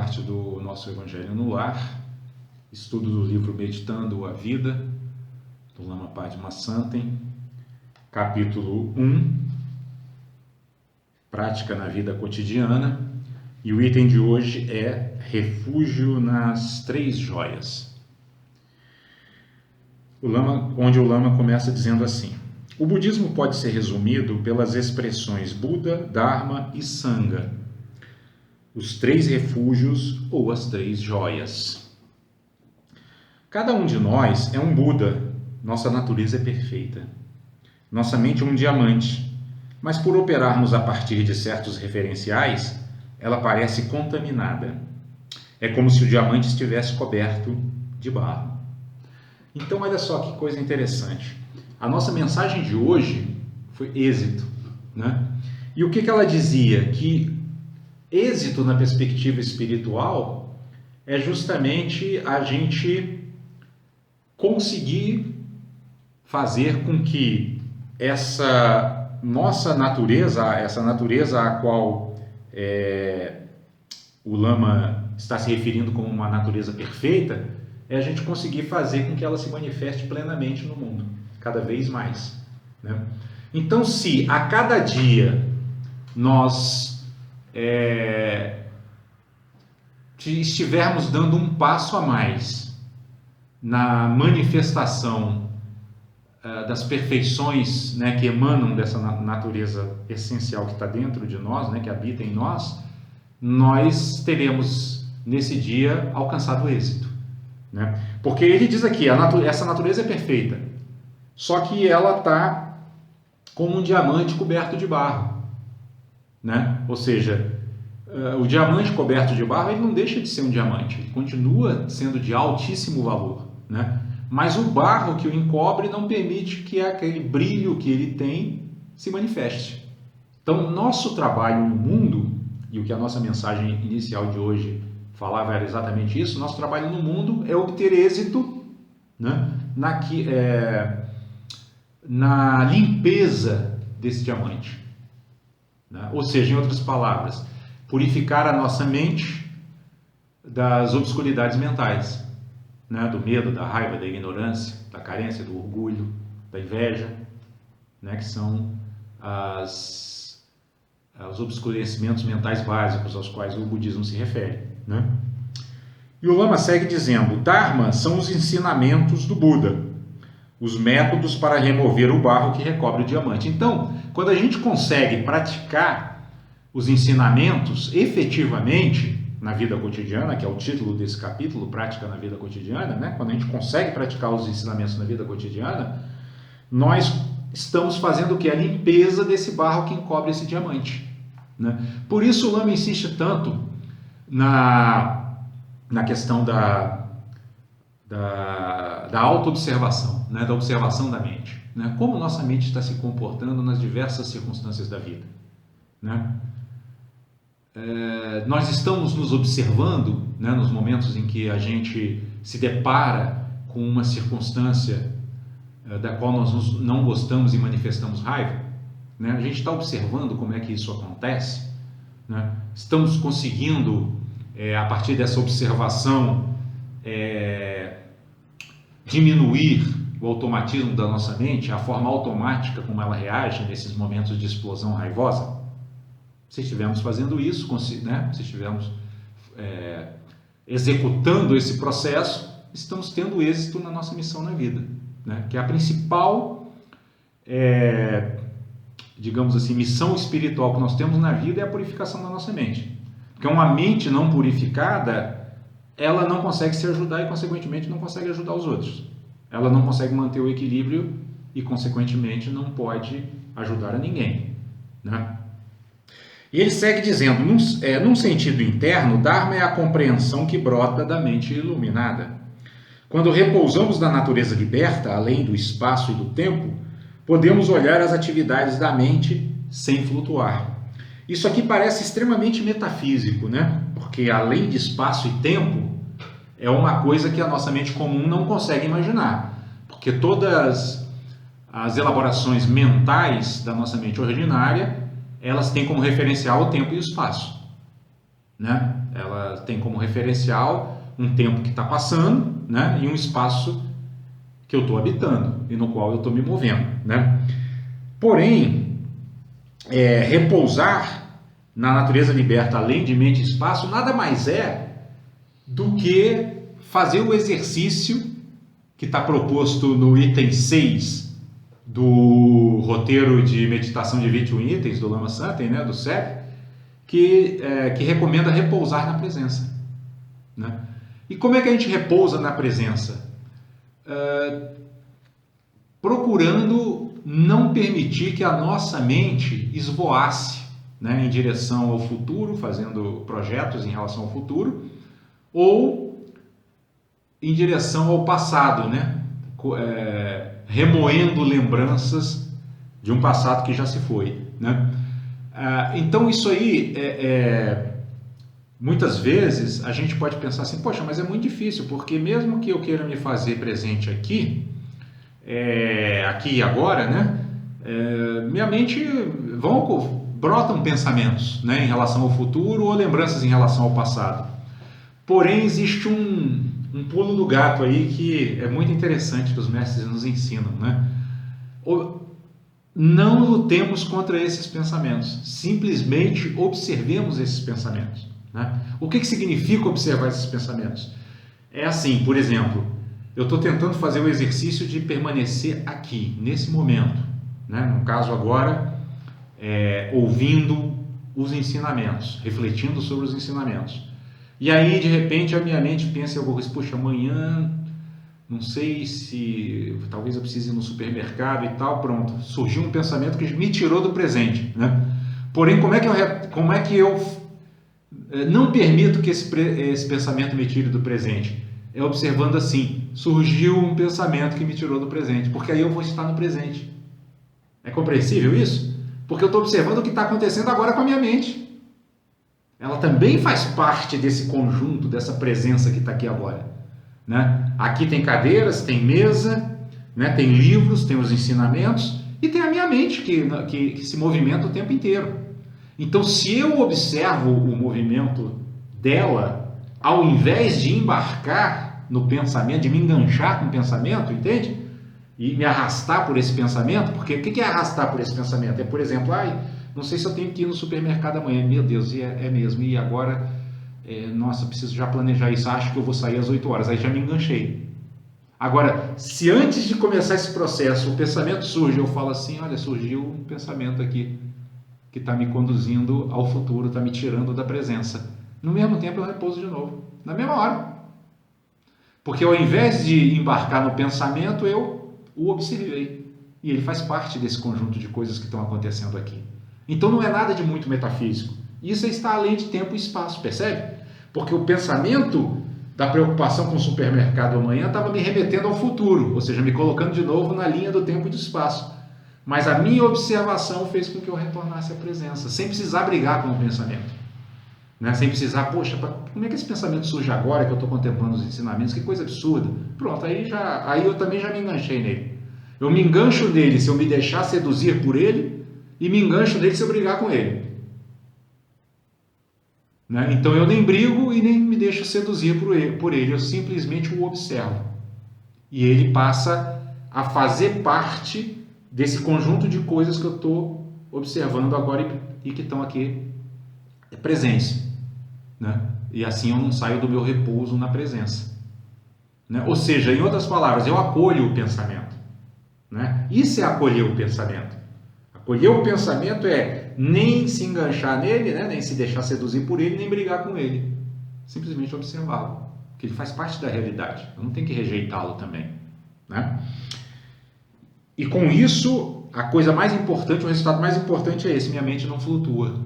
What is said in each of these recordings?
parte do nosso Evangelho no Lar, estudo do livro Meditando a Vida, do Lama Padmasambhava, capítulo 1, Prática na Vida Cotidiana, e o item de hoje é Refúgio nas Três Joias. Onde o Lama começa dizendo assim: o budismo pode ser resumido pelas expressões Buda, Dharma e Sangha, os três refúgios ou as três joias. Cada um de nós é um Buda, nossa natureza é perfeita. Nossa mente é um diamante, mas por operarmos a partir de certos referenciais, ela parece contaminada. É como se o diamante estivesse coberto de barro. Então, olha só que coisa interessante. A nossa mensagem de hoje foi êxito, né? E o que ela dizia? Que êxito na perspectiva espiritual é justamente a gente conseguir fazer com que essa nossa natureza, essa natureza a qual o Lama está se referindo como uma natureza perfeita, é a gente conseguir fazer com que ela se manifeste plenamente no mundo, cada vez mais, né? Então, se a cada dia nós estivermos dando um passo a mais na manifestação das perfeições, né, que emanam dessa natureza essencial que está dentro de nós, né, que habita em nós, nós teremos nesse dia alcançado o êxito, né? Porque ele diz aqui, essa natureza é perfeita, só que ela está como um diamante coberto de barro, né? Ou seja, o diamante coberto de barro, ele não deixa de ser um diamante, ele continua sendo de altíssimo valor, né? Mas o barro que o encobre não permite que aquele brilho que ele tem se manifeste. Então, nosso trabalho no mundo, e o que a nossa mensagem inicial de hoje falava era exatamente isso, nosso trabalho no mundo é obter êxito, né, na limpeza desse diamante, né? Ou seja, em outras palavras, purificar a nossa mente das obscuridades mentais, né, do medo, da raiva, da ignorância, da carência, do orgulho, da inveja, né, que são os obscurecimentos mentais básicos aos quais o budismo se refere, né? E o Lama segue dizendo: Dharma são os ensinamentos do Buda, os métodos para remover o barro que recobre o diamante. Então, quando a gente consegue praticar os ensinamentos efetivamente na vida cotidiana, que é o título desse capítulo, Prática na Vida Cotidiana, né? Quando a gente consegue praticar os ensinamentos na vida cotidiana, nós estamos fazendo o que? A limpeza desse barro que encobre esse diamante, né? Por isso o Lama insiste tanto na questão da auto-observação, né? Da observação da mente, né? Como nossa mente está se comportando nas diversas circunstâncias da vida, né? Nós estamos nos observando, né, nos momentos em que a gente se depara com uma circunstância da qual nós não gostamos e manifestamos raiva, né? A gente está observando como é que isso acontece, né? Estamos conseguindo, a partir dessa observação, diminuir o automatismo da nossa mente, a forma automática como ela reage nesses momentos de explosão raivosa. Se estivermos fazendo isso, né? Se estivermos executando esse processo, estamos tendo êxito na nossa missão na vida, né? Que é a principal, digamos assim, missão espiritual que nós temos na vida é a purificação da nossa mente. Porque uma mente não purificada, ela não consegue se ajudar e, consequentemente, não consegue ajudar os outros. Ela não consegue manter o equilíbrio e, consequentemente, não pode ajudar a ninguém, né? E ele segue dizendo, num sentido interno, Dharma é a compreensão que brota da mente iluminada. Quando repousamos na natureza liberta, além do espaço e do tempo, podemos olhar as atividades da mente sem flutuar. Isso aqui parece extremamente metafísico, né? Porque além de espaço e tempo, é uma coisa que a nossa mente comum não consegue imaginar. Porque todas as elaborações mentais da nossa mente ordinária, elas têm como referencial o tempo e o espaço, né? Ela tem como referencial um tempo que está passando, né? E um espaço que eu estou habitando e no qual eu estou me movendo, né? Porém, repousar na natureza liberta, além de mente e espaço, nada mais é do que fazer o exercício que está proposto no item 6 do roteiro de meditação de 21 itens do Lama Santen, né, do CEP, que recomenda repousar na presença, né? E como é que a gente repousa na presença? Procurando não permitir que a nossa mente esvoasse, né, em direção ao futuro, fazendo projetos em relação ao futuro, ou em direção ao passado, né, remoendo lembranças de um passado que já se foi, né? Então isso aí, muitas vezes a gente pode pensar assim, poxa, mas é muito difícil, porque mesmo que eu queira me fazer presente aqui e agora, né, minha mente brotam pensamentos, né, em relação ao futuro ou lembranças em relação ao passado. Porém, existe um pulo do gato aí que é muito interessante que os mestres nos ensinam, né? Não lutemos contra esses pensamentos, simplesmente observemos esses pensamentos, né? O que significa observar esses pensamentos? É assim, por exemplo, eu estou tentando fazer o exercício de permanecer aqui, nesse momento, né? No caso agora, ouvindo os ensinamentos, refletindo sobre os ensinamentos. E aí, de repente, a minha mente pensa em alguma coisa, poxa, amanhã, não sei se, talvez eu precise ir no supermercado e tal, pronto. Surgiu um pensamento que me tirou do presente, né? Porém, como é que eu não permito que esse pensamento me tire do presente? É observando assim, surgiu um pensamento que me tirou do presente, porque aí eu vou estar no presente. É compreensível isso? Porque eu estou observando o que está acontecendo agora com a minha mente. Ela também faz parte desse conjunto, dessa presença que está aqui agora, né? Aqui tem cadeiras, tem mesa, né? Tem livros, tem os ensinamentos e tem a minha mente que se movimenta o tempo inteiro. Então, se eu observo o movimento dela, ao invés de embarcar no pensamento, de me enganchar com o pensamento, entende? E me arrastar por esse pensamento, porque o que é arrastar por esse pensamento? É, por exemplo, não sei se eu tenho que ir no supermercado amanhã. Meu Deus, é mesmo. E agora, nossa, preciso já planejar isso. Acho que eu vou sair às 8 horas. Aí já me enganchei. Agora, se antes de começar esse processo o pensamento surge, eu falo assim, olha, surgiu um pensamento aqui que está me conduzindo ao futuro, está me tirando da presença. No mesmo tempo eu repouso de novo, na mesma hora. Porque ao invés de embarcar no pensamento, eu o observei. E ele faz parte desse conjunto de coisas que estão acontecendo aqui. Então não é nada de muito metafísico. Isso está além de tempo e espaço, percebe? Porque o pensamento da preocupação com o supermercado amanhã estava me remetendo ao futuro, ou seja, me colocando de novo na linha do tempo e do espaço. Mas a minha observação fez com que eu retornasse à presença, sem precisar brigar com o pensamento, né? Sem precisar, poxa, como é que esse pensamento surge agora que eu estou contemplando os ensinamentos? Que coisa absurda. Pronto, aí eu também já me enganchei nele. Eu me engancho nele se eu me deixar seduzir por ele, e me engancho nele se eu brigar com ele, né? Então eu nem brigo e nem me deixo seduzir por ele, eu simplesmente o observo. E ele passa a fazer parte desse conjunto de coisas que eu estou observando agora e que estão aqui presentes, né? E assim eu não saio do meu repouso na presença, né? Ou seja, em outras palavras, eu acolho o pensamento, né? Isso é acolher o pensamento. Acolher o pensamento é nem se enganchar nele, né? Nem se deixar seduzir por ele, nem brigar com ele. Simplesmente observá-lo, que ele faz parte da realidade. Eu não tenho que rejeitá-lo também, né? E com isso, a coisa mais importante, o resultado mais importante é esse: minha mente não flutua.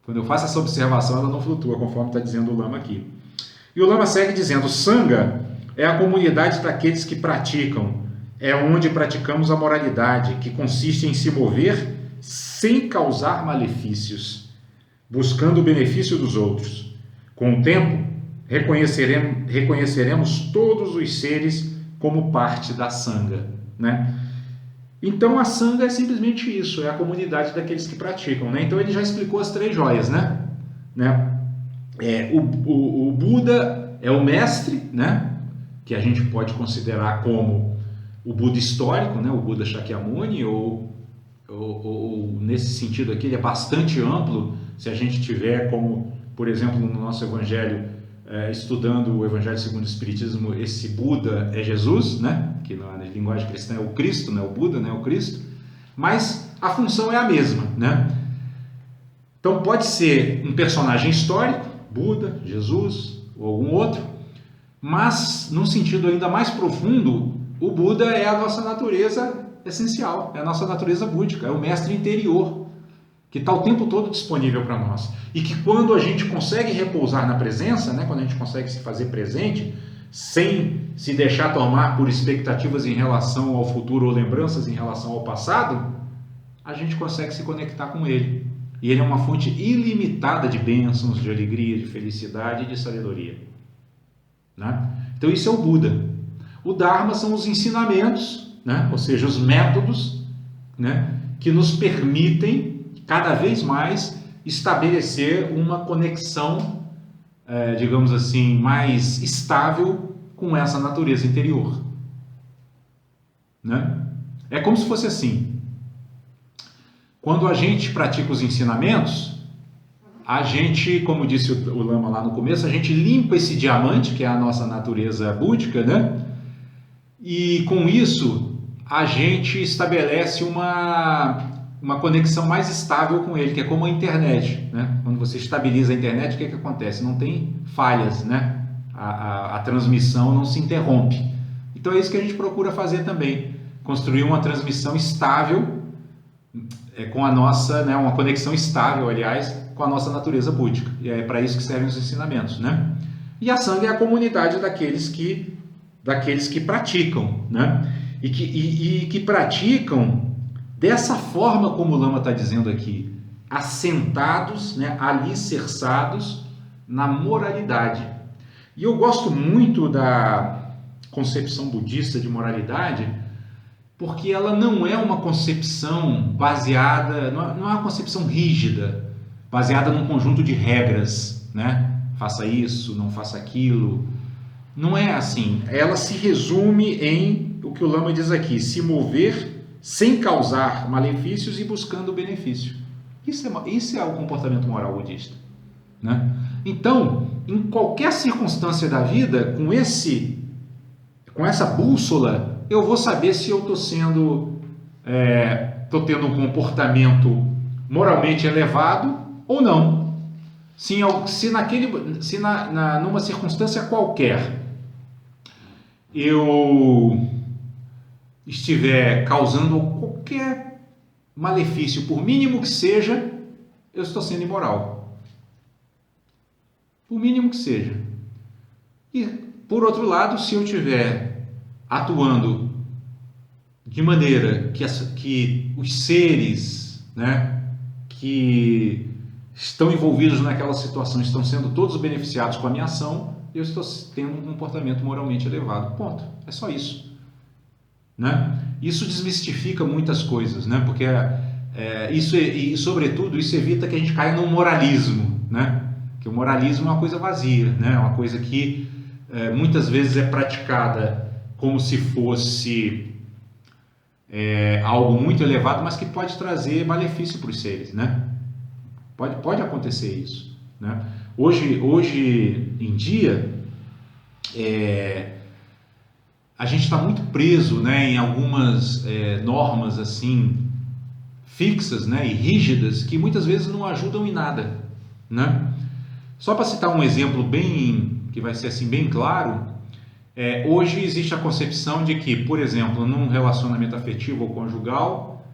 Quando eu faço essa observação, ela não flutua, conforme está dizendo o Lama aqui. E o Lama segue dizendo: Sangha é a comunidade daqueles que praticam, é onde praticamos a moralidade, que consiste em se mover sem causar malefícios, buscando o benefício dos outros. Com o tempo, reconheceremos todos os seres como parte da Sangha, né? Então a Sangha é simplesmente isso, é a comunidade daqueles que praticam, né? Então ele já explicou as 3 joias, né? O Buda é o mestre, né? Que a gente pode considerar como o Buda histórico, né? O Buda Shakyamuni, ou nesse sentido aqui ele é bastante amplo. Se a gente tiver como, por exemplo, no nosso Evangelho, estudando o Evangelho segundo o Espiritismo, esse Buda é Jesus, né? Que na linguagem cristã é o Cristo, né? O Buda, né? O Cristo. Mas a função é a mesma, né? Então pode ser um personagem histórico, Buda, Jesus ou algum outro, mas num sentido ainda mais profundo, o Buda é a nossa natureza essencial, é a nossa natureza búdica, é o mestre interior, que está o tempo todo disponível para nós. E que quando a gente consegue repousar na presença, né, quando a gente consegue se fazer presente, sem se deixar tomar por expectativas em relação ao futuro ou lembranças em relação ao passado, a gente consegue se conectar com ele. E ele é uma fonte ilimitada de bênçãos, de alegria, de felicidade e de sabedoria. Né? Então isso é o Buda. O Dharma são os ensinamentos, né? Ou seja, os métodos, né? Que nos permitem cada vez mais estabelecer uma conexão, digamos assim, mais estável com essa natureza interior. Né? É como se fosse assim. Quando a gente pratica os ensinamentos, a gente, como disse o Lama lá no começo, a gente limpa esse diamante, que é a nossa natureza búdica, né? E com isso, a gente estabelece uma conexão mais estável com ele, que é como a internet, né? Quando você estabiliza a internet, o que acontece? Não tem falhas, né? A transmissão não se interrompe. Então é isso que a gente procura fazer também, construir uma transmissão estável, com a nossa, né, uma conexão estável, aliás, com a nossa natureza búdica. E é para isso que servem os ensinamentos, né? E a Sangha é a comunidade daqueles que praticam, né? E que praticam dessa forma como o Lama está dizendo aqui, assentados, né, alicerçados na moralidade. E eu gosto muito da concepção budista de moralidade, porque ela não é uma concepção baseada, não é uma concepção rígida, baseada num conjunto de regras, né? Faça isso, não faça aquilo. Não é assim. Ela se resume em o que o Lama diz aqui: se mover sem causar malefícios e buscando o benefício. Isso é o comportamento moral budista, né? Então, em qualquer circunstância da vida, com essa bússola, eu vou saber se eu estou tendo um comportamento moralmente elevado ou não. Numa circunstância qualquer eu estiver causando qualquer malefício, por mínimo que seja, eu estou sendo imoral. Por mínimo que seja. E, por outro lado, se eu estiver atuando de maneira que os seres, né, que estão envolvidos naquela situação estão sendo todos beneficiados com a minha ação, eu estou tendo um comportamento moralmente elevado. Ponto. É só isso. Né? Isso desmistifica muitas coisas, né? Porque e sobretudo isso evita que a gente caia no moralismo, né? Que o moralismo é uma coisa vazia, né? É uma coisa que muitas vezes é praticada como se fosse algo muito elevado, mas que pode trazer malefício para os seres, né? Pode acontecer isso, né? Hoje em dia, a gente está muito preso, né, em algumas normas assim fixas, né, e rígidas, que muitas vezes não ajudam em nada, né? Só para citar um exemplo que vai ser assim bem claro, hoje existe a concepção de que, por exemplo, num relacionamento afetivo ou conjugal,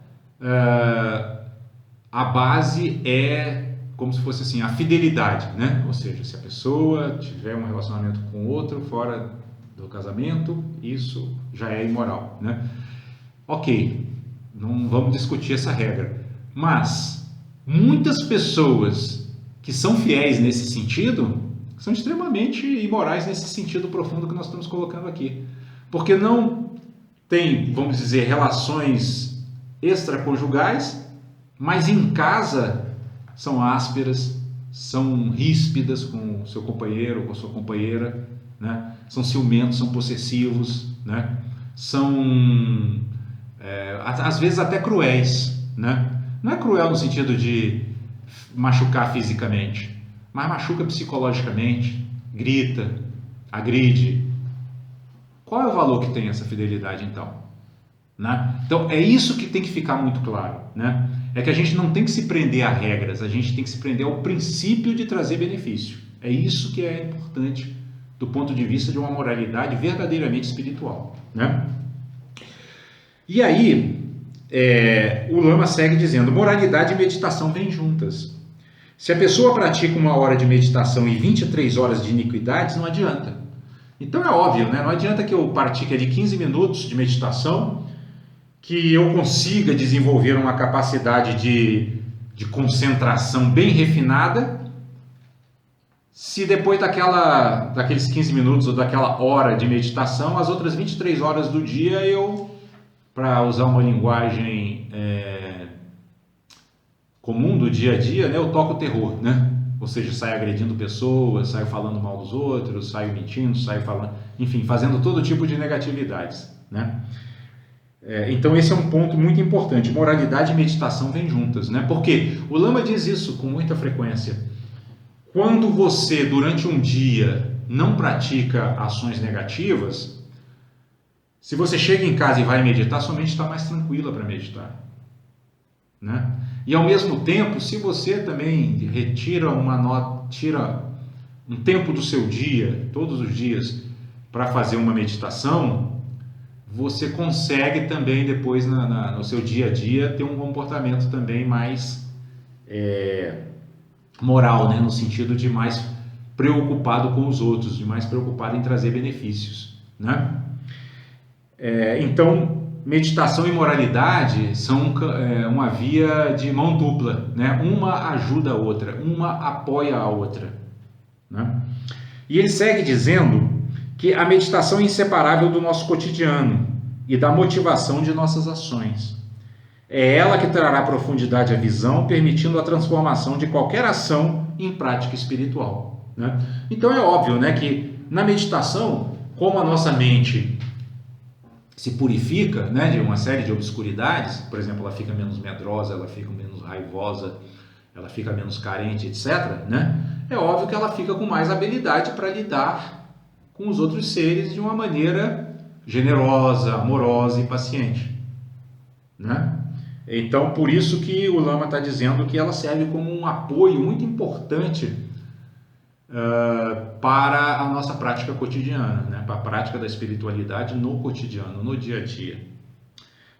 a base é como se fosse assim, a fidelidade, né? Ou seja, se a pessoa tiver um relacionamento com outro fora do casamento, isso já é imoral, né? Ok, não vamos discutir essa regra, mas muitas pessoas que são fiéis nesse sentido são extremamente imorais nesse sentido profundo que nós estamos colocando aqui, porque não tem, vamos dizer, relações extraconjugais, mas em casa são ásperas, são ríspidas com o seu companheiro ou com a sua companheira, né? São ciumentos, são possessivos, né? São, às vezes, até cruéis, né? Não é cruel no sentido de machucar fisicamente, mas machuca psicologicamente, grita, agride. Qual é o valor que tem essa fidelidade, então? Né? Então, é isso que tem que ficar muito claro, né? É que a gente não tem que se prender a regras, a gente tem que se prender ao princípio de trazer benefício. É isso que é importante do ponto de vista de uma moralidade verdadeiramente espiritual, né? E aí, o Lama segue dizendo: moralidade e meditação vêm juntas. Se a pessoa pratica 1 hora de meditação e 23 horas de iniquidades, não adianta. Então é óbvio, né? Não adianta que eu pratique ali 15 minutos de meditação, que eu consiga desenvolver uma capacidade de concentração bem refinada, se depois daqueles 15 minutos ou daquela hora de meditação, as outras 23 horas do dia eu, para usar uma linguagem comum do dia a dia, né, eu toco o terror, né? Ou seja, saio agredindo pessoas, saio falando mal dos outros, saio mentindo, saio falando, enfim, fazendo todo tipo de negatividades, né? Então esse é um ponto muito importante. Moralidade e meditação vêm juntas, né? Porque o Lama diz isso com muita frequência. Quando você, durante um dia, não pratica ações negativas, se você chega em casa e vai meditar, sua mente está mais tranquila para meditar, né? E ao mesmo tempo, se você também tira um tempo do seu dia, todos os dias, para fazer uma meditação, você consegue também depois no seu dia a dia ter um comportamento também mais moral, né? No sentido de mais preocupado com os outros, de mais preocupado em trazer benefícios, né? Então, meditação e moralidade são uma via de mão dupla, né? Uma ajuda a outra, uma apoia a outra, né? E ele segue dizendo que a meditação é inseparável do nosso cotidiano e da motivação de nossas ações. É ela que trará profundidade à visão, permitindo a transformação de qualquer ação em prática espiritual, né? Então é óbvio, né, que na meditação, como a nossa mente se purifica, né, de uma série de obscuridades, por exemplo, ela fica menos medrosa, ela fica menos raivosa, ela fica menos carente, etc., né? É óbvio que ela fica com mais habilidade para lidar com os outros seres de uma maneira generosa, amorosa e paciente, né? Então, por isso que o Lama está dizendo que ela serve como um apoio muito importante para a nossa prática cotidiana, né? Para a prática da espiritualidade no cotidiano, no dia a dia.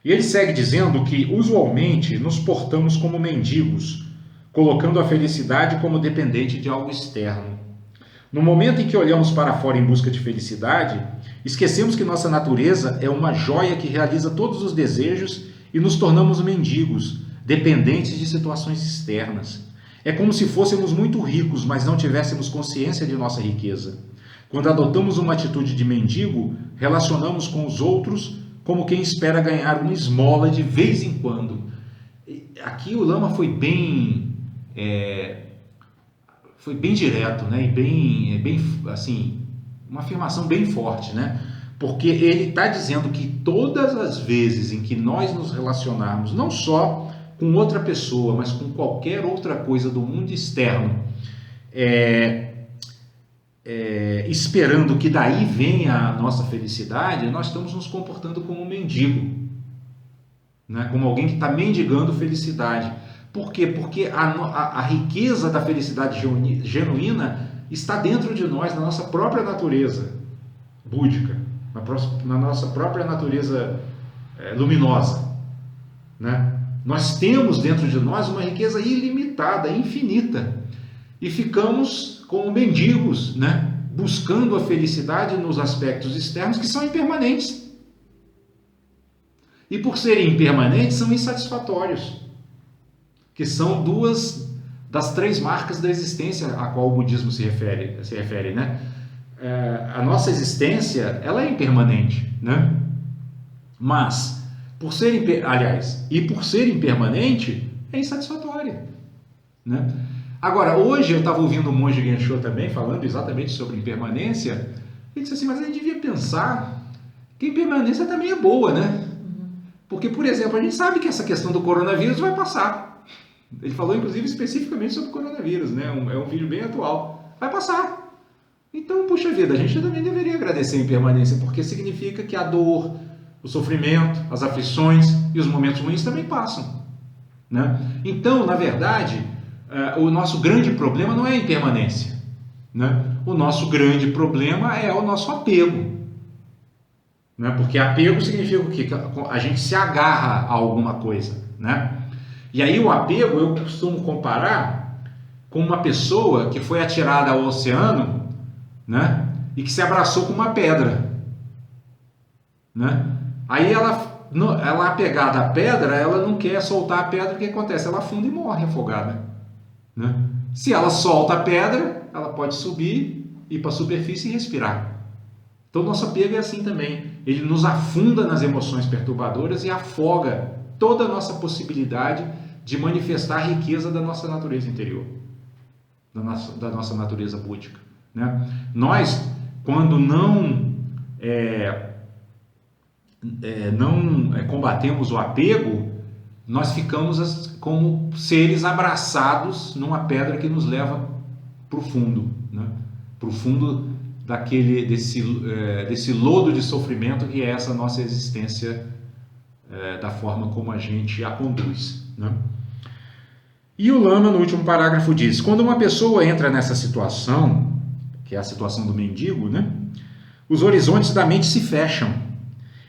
E ele segue dizendo que, usualmente, nos portamos como mendigos, colocando a felicidade como dependente de algo externo. No momento em que olhamos para fora em busca de felicidade, esquecemos que nossa natureza é uma joia que realiza todos os desejos e nos tornamos mendigos, dependentes de situações externas. É como se fôssemos muito ricos, mas não tivéssemos consciência de nossa riqueza. Quando adotamos uma atitude de mendigo, relacionamos com os outros como quem espera ganhar uma esmola de vez em quando. Aqui o Lama foi bem direto, né? E bem assim, uma afirmação bem forte, né? Porque ele está dizendo que todas as vezes em que nós nos relacionarmos, não só com outra pessoa, mas com qualquer outra coisa do mundo externo, esperando que daí venha a nossa felicidade, nós estamos nos comportando como um mendigo, né? Como alguém que está mendigando felicidade. Por quê? Porque a riqueza da felicidade genuína está dentro de nós, na nossa própria natureza búdica, na nossa própria natureza luminosa, né? Nós temos dentro de nós uma riqueza ilimitada, infinita, e ficamos como mendigos, né? Buscando a felicidade nos aspectos externos que são impermanentes. E por serem impermanentes, são insatisfatórios, que são 2 das 3 marcas da existência a qual o budismo se refere, né? A nossa existência, ela é impermanente, né? Mas, por ser impermanente, é insatisfatória, né? Agora, hoje eu estava ouvindo o monge Gensho também falando exatamente sobre impermanência. Ele disse assim, mas a gente devia pensar que a impermanência também é boa, né? Porque, por exemplo, a gente sabe que essa questão do coronavírus vai passar. Ele falou, inclusive, especificamente sobre o coronavírus, né? É um vídeo bem atual. Vai passar. Então, puxa vida, a gente também deveria agradecer a impermanência, porque significa que a dor, o sofrimento, as aflições e os momentos ruins também passam, né? Então, na verdade, o nosso grande problema não é a impermanência, né? O nosso grande problema é o nosso apego, né? Porque apego significa o quê? Que a gente se agarra a alguma coisa, né? E aí o apego eu costumo comparar com uma pessoa que foi atirada ao oceano, né? E que se abraçou com uma pedra, né? Aí ela apegada à pedra, ela não quer soltar a pedra, o que acontece? Ela afunda e morre afogada, né? Se ela solta a pedra, ela pode subir, ir para a superfície e respirar. Então, nosso apego é assim também. Ele nos afunda nas emoções perturbadoras e afoga toda a nossa possibilidade de manifestar a riqueza da nossa natureza interior, da nossa natureza búdica, né? Nós, quando não combatemos o apego, nós ficamos como seres abraçados numa pedra que nos leva para o fundo, né? Para o fundo desse lodo de sofrimento que é essa nossa existência, da forma como a gente a conduz, né? E o Lama, no último parágrafo, diz: quando uma pessoa entra nessa situação, que é a situação do mendigo, né? Os horizontes da mente se fecham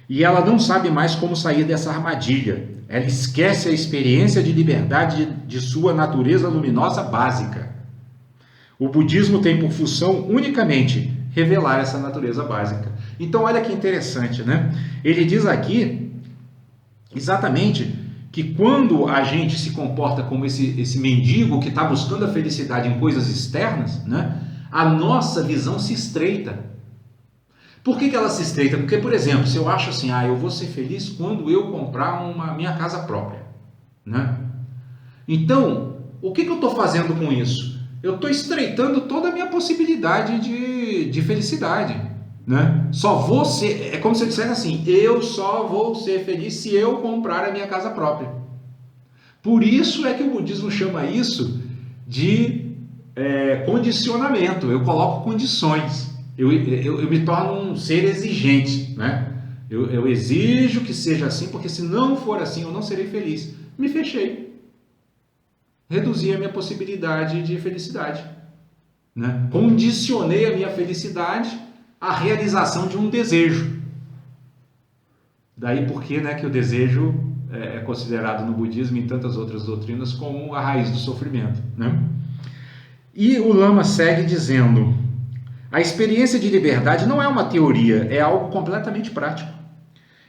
e ela não sabe mais como sair dessa armadilha. Ela esquece a experiência de liberdade de sua natureza luminosa básica. O budismo tem por função unicamente revelar essa natureza básica. Então, olha que interessante, né? Ele diz aqui exatamente que quando a gente se comporta como esse mendigo que está buscando a felicidade em coisas externas, né? A nossa visão se estreita. Por que ela se estreita? Porque, por exemplo, se eu acho assim, eu vou ser feliz quando eu comprar minha casa própria, né? Então, o que eu estou fazendo com isso? Eu estou estreitando toda a minha possibilidade de felicidade, né? É como se eu dissesse assim, eu só vou ser feliz se eu comprar a minha casa própria. Por isso é que o budismo chama isso de condicionamento. Eu coloco condições. Eu me torno um ser exigente, né? Eu exijo que seja assim, porque se não for assim, eu não serei feliz. Me fechei. Reduzi a minha possibilidade de felicidade, né? Condicionei a minha felicidade à realização de um desejo. Daí porque, né, que o desejo é considerado no budismo e em tantas outras doutrinas como a raiz do sofrimento, né? E o Lama segue dizendo: a experiência de liberdade não é uma teoria, é algo completamente prático.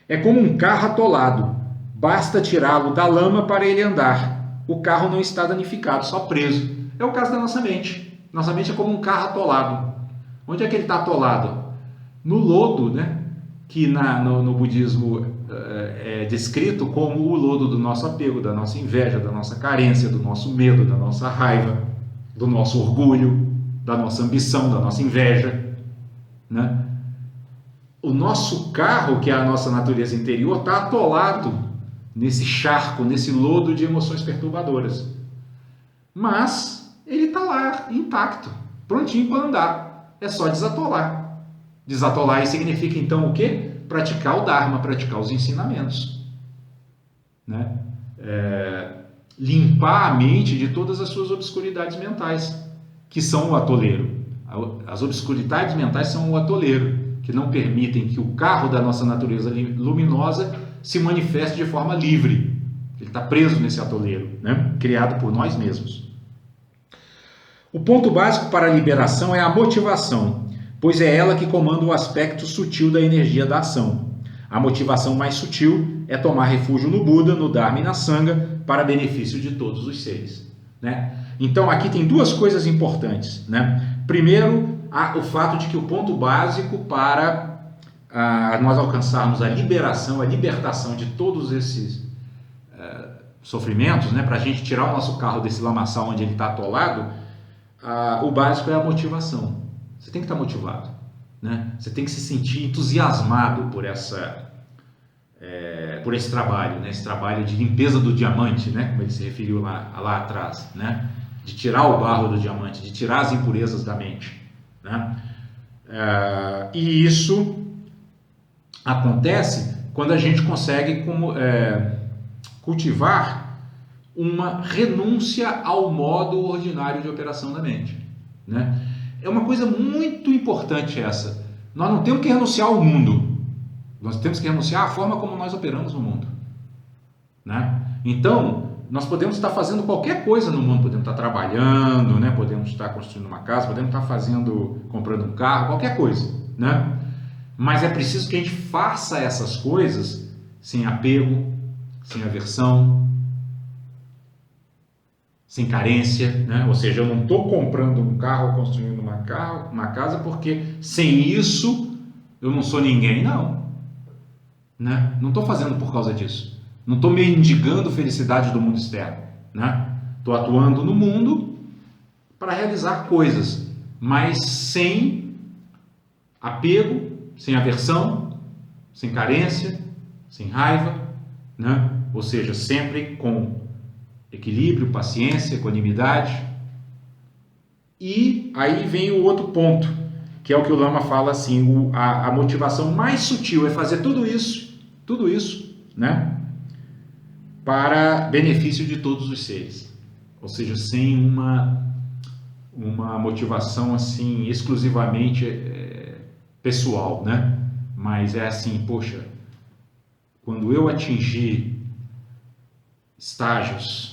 É como um carro atolado. Basta tirá-lo da lama para ele andar. O carro não está danificado, só preso. É o caso da nossa mente. Nossa mente é como um carro atolado. Onde é que ele está atolado? No lodo, né? Que no budismo é descrito como o lodo do nosso apego, da nossa inveja, da nossa carência, do nosso medo, da nossa raiva, do nosso orgulho, da nossa ambição, da nossa inveja, né? O nosso carro, que é a nossa natureza interior, está atolado nesse charco, nesse lodo de emoções perturbadoras. Mas ele está lá, intacto, prontinho para andar. É só desatolar. Desatolar aí significa então o quê? Praticar o Dharma, praticar os ensinamentos, né? Limpar a mente de todas as suas obscuridades mentais, que são o atoleiro. As obscuridades mentais são o atoleiro, que não permitem que o carro da nossa natureza luminosa se manifeste de forma livre. Ele está preso nesse atoleiro, né? Criado por nós mesmos. O ponto básico para a liberação é a motivação, pois é ela que comanda o aspecto sutil da energia da ação. A motivação mais sutil é tomar refúgio no Buda, no Dharma e na Sangha, para benefício de todos os seres, né? Então aqui tem duas coisas importantes, né? Primeiro, o fato de que o ponto básico para nós alcançarmos a liberação, a libertação de todos sofrimentos, né, para a gente tirar o nosso carro desse lamaçal onde ele está atolado, o básico é a motivação. Você tem que estar motivado, né? Você tem que se sentir entusiasmado por esse trabalho, né? Esse trabalho de limpeza do diamante, né? Como ele se referiu lá atrás, né? De tirar o barro do diamante, de tirar as impurezas da mente, né? E isso acontece quando a gente consegue cultivar uma renúncia ao modo ordinário de operação da mente, né? É uma coisa muito importante essa. Nós não temos que renunciar ao mundo, nós temos que renunciar à forma como nós operamos no mundo, né? Então, nós podemos estar fazendo qualquer coisa no mundo, podemos estar trabalhando, né? Podemos estar construindo uma casa, podemos estar comprando um carro, qualquer coisa, né? Mas é preciso que a gente faça essas coisas sem apego, sem aversão, sem carência, né? Ou seja, eu não estou comprando um carro ou construindo uma casa porque sem isso eu não sou ninguém, não, né? Não estou fazendo por causa disso, não estou mendigando felicidade do mundo externo, né? Estou atuando no mundo para realizar coisas, mas sem apego, sem aversão, sem carência, sem raiva, né? Ou seja, sempre com equilíbrio, paciência, equanimidade. E aí vem o outro ponto, que é o que o Lama fala assim, a motivação mais sutil é fazer tudo isso, né? Para benefício de todos os seres. Ou seja, sem uma motivação assim exclusivamente pessoal, né? Mas é assim, poxa, quando eu atingir estágios,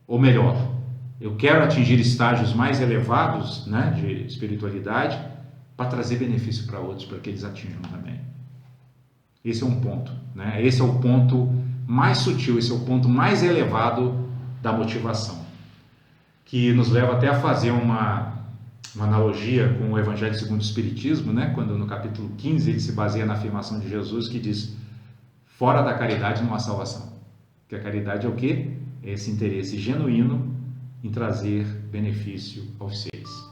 ou melhor, eu quero atingir estágios mais elevados, né, de espiritualidade, para trazer benefício para outros, para que eles atinjam também. Esse é um ponto, né? Esse é o ponto mais sutil, esse é o ponto mais elevado da motivação, que nos leva até a fazer uma analogia com o Evangelho segundo o Espiritismo, né? Quando no capítulo 15 ele se baseia na afirmação de Jesus que diz: fora da caridade não há salvação. Que a caridade é o quê? É esse interesse genuíno em trazer benefício aos seres.